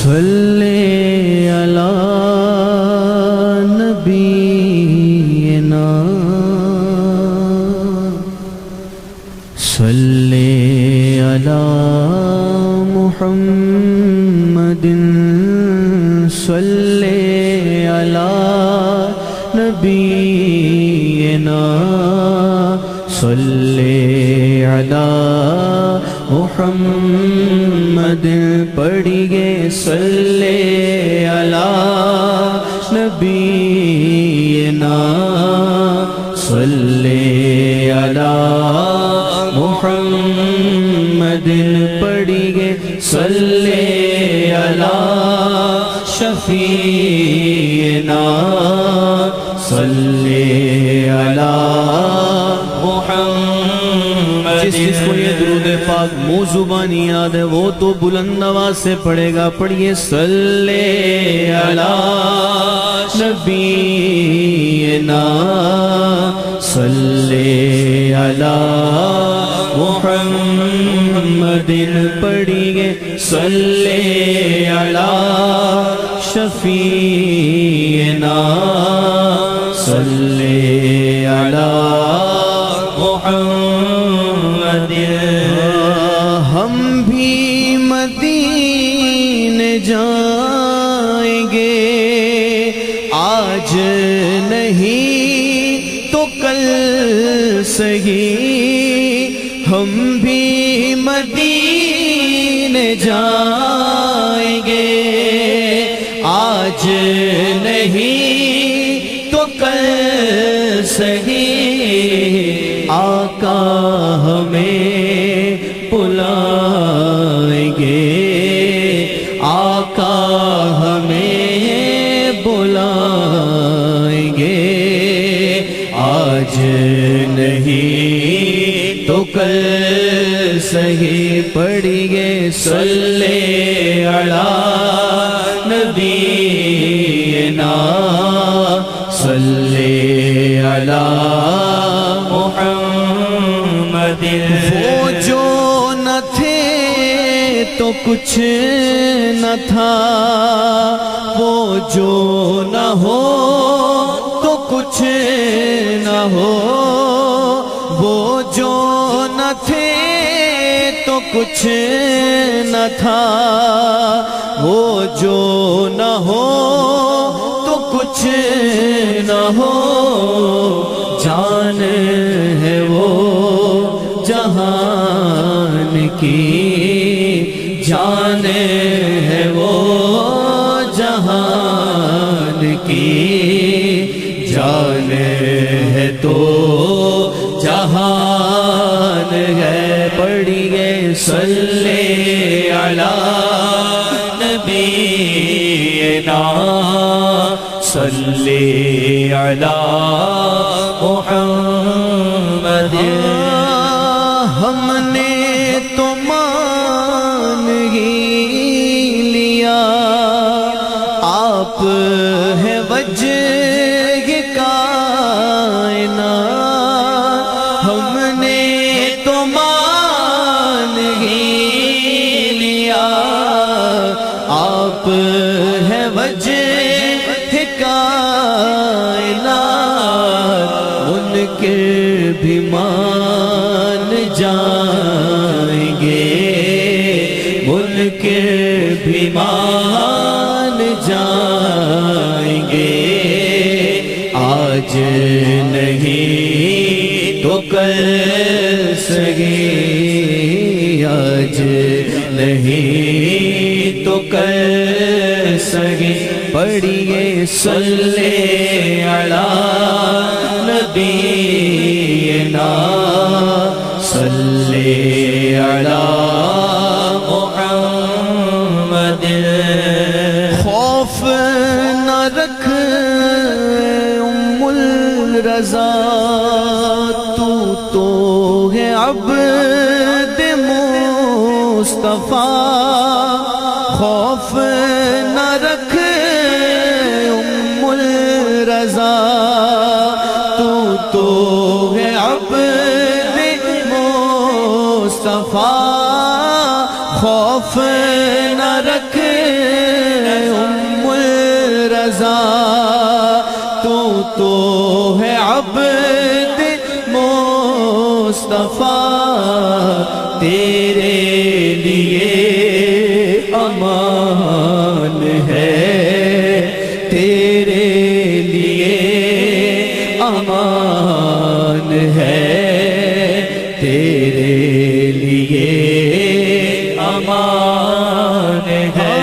صلی علی نبینا صلی علی محمد صلی علی نبینا صلی علی محمد پڑھیے صلی علی نبینا صلی علی محمد پڑھیے صلی علی شفیعنا صلی علی محمد۔ جس جس کو یہ درود پاک منہ زبانی یاد ہے وہ تو بلند آواز سے پڑھے گا، پڑھیے صلی علی نبینا صلی علی محمد پڑھیے صلی علی شفیعنا صلی علی محمد۔ ہم بھی مدینے جائیں گے، آج نہیں تو کل سہی، ہم بھی مدینے جائیں گے، آج نہیں تو کل سہی، آقا ہمیں بلائیں گے، آقا ہمیں بلائیں گے، آج نہیں تو کل سہی، پڑھیے صلی علی نبینا صلی علی محمد۔ وہ جو نہ تھے تو کچھ نہ تھا، وہ جو نہ ہو تو کچھ نہ ہو، وہ جو نہ تھے تو کچھ نہ تھا، وہ جو نہ ہو تو کچھ نہ ہو، جان ہے وہ جہان کی، جان ہے وہ جہان کی، جان ہے تو جہان ہے، پڑھیے صلی علی نبینا صلی علی محمد۔ ہم نے تو مان ہی لیا، آپ ہے وجہ کائنات، ہم نے تو مان ہی لیا، آپ ہے وجہ کائنات، منکر بھی مان جائیں گے، منکر بھی مان جائیں گے، آج نہیں تو کل سہی، آج نہیں تو کل سہی، پڑھیے صلی علی نبینا صلی علی محمد۔ خوف نہ رکھ ام الرضا، تو ہے عبد مصطفیٰ، خوف نہ رکھ ام الرضا، تو ہے عبد مصطفیٰ، خوف نہ رکھ تو ہے عبد مصطفیٰ تیرے لیے امان ہے، تیرے لیے امان ہے، تیرے لیے امان ہے۔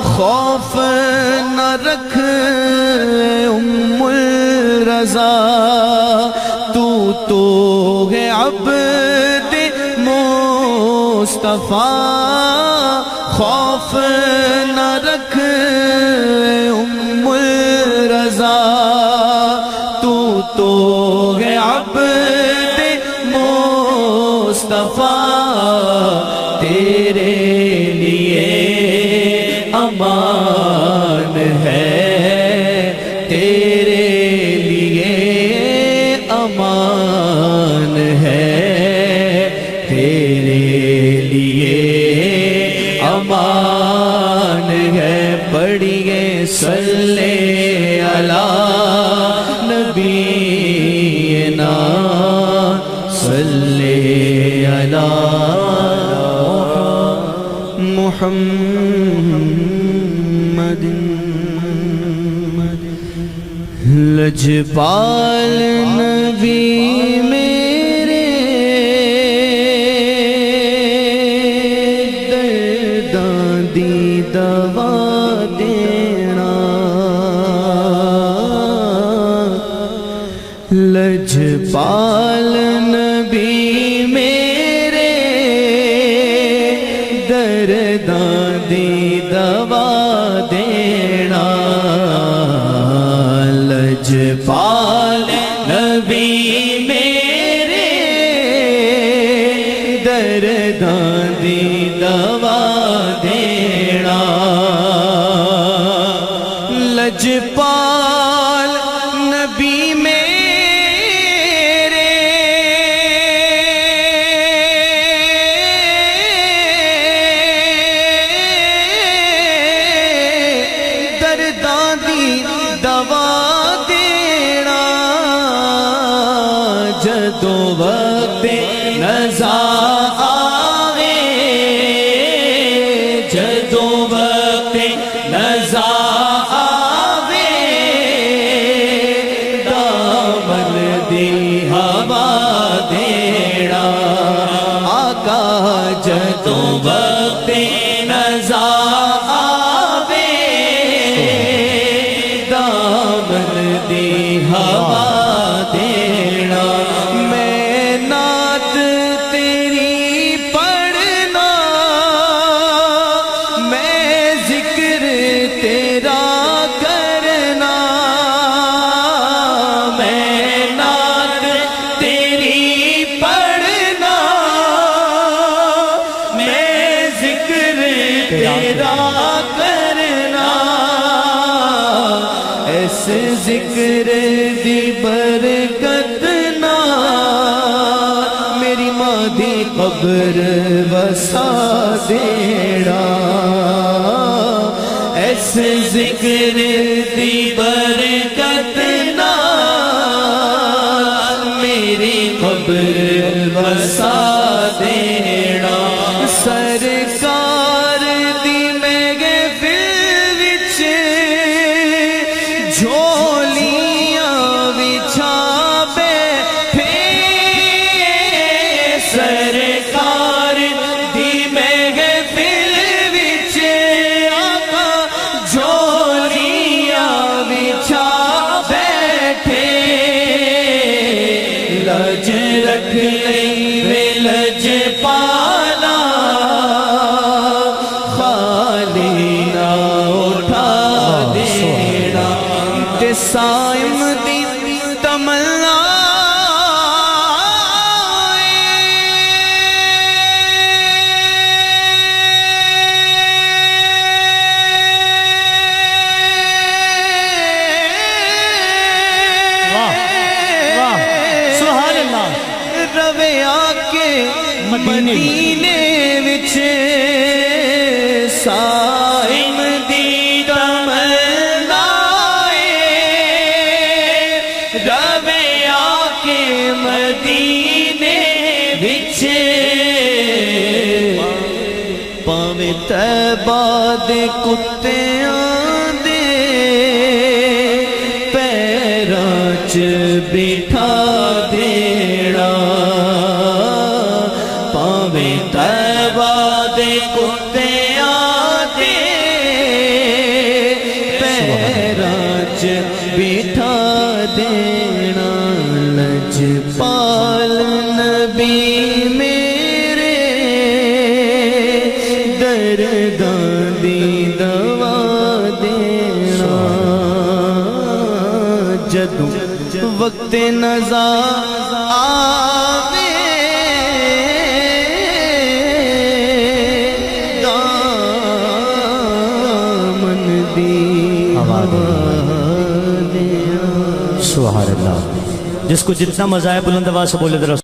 خوف نہ رکھ ام الرضا، تو ہے عبد مصطفیٰ، خوف نہ رکھ ام الرضا، تو ہے عبد مصطفیٰ تیرے لیے امان ہے، تیرے لیے امان ہے، تیرے لیے امان ہے۔ پڑھیے صلی علی نبینا، صلی علی محمد۔ لجپال نبی میرے درداں دی دوا دینا، لجپال نبی میرے درداں دی دوا دینا، لجپال نبی میرے درداں دی دوا دینا، لجپال نبی میرے درداں دی دوا دینا، جدو وقت نزا آوے، جدو وقت نزا آوے، دامن دی ہوا دینا، آقا جدو وقت نزا آوے، دامن دی ہوا دینا۔ میں نعت تیری پڑھنا، میں ذکر تیرا کرنا، میں نعت تیری پڑھنا، میں ذکر تیرا کرنا، اس ذکر دی برکت نال میری ماں دی قبر وسا دینا، اس ذکر دی برکت نال میری قبر وسا دینا۔ سرکار دی محفل وچ جھولیاں وچھا بیٹھے، سرکار دی محفل وچ آقا جھولیاں وچھا بیٹھے، لج رکھ لئی وے لج پالا، خالی نہ اٹھا دینا، تے سائم دی تمنا روے آکے مدینے وچ سائم دی تمنا وچے پاویں طیبہ دے کتیاں دے پیراں چ بٹھا دینا پاویں طیبہ دے کتیاں دے پیراں چ بٹھا دینا لجپال نبی میرے درداں دی دوا دینا جدوں وقت نزا آوے دامن دی ہوا دینا۔ سبحان اللہ۔ جس کو جتنا مزہ ہے بلند آواز سے بولے ذرا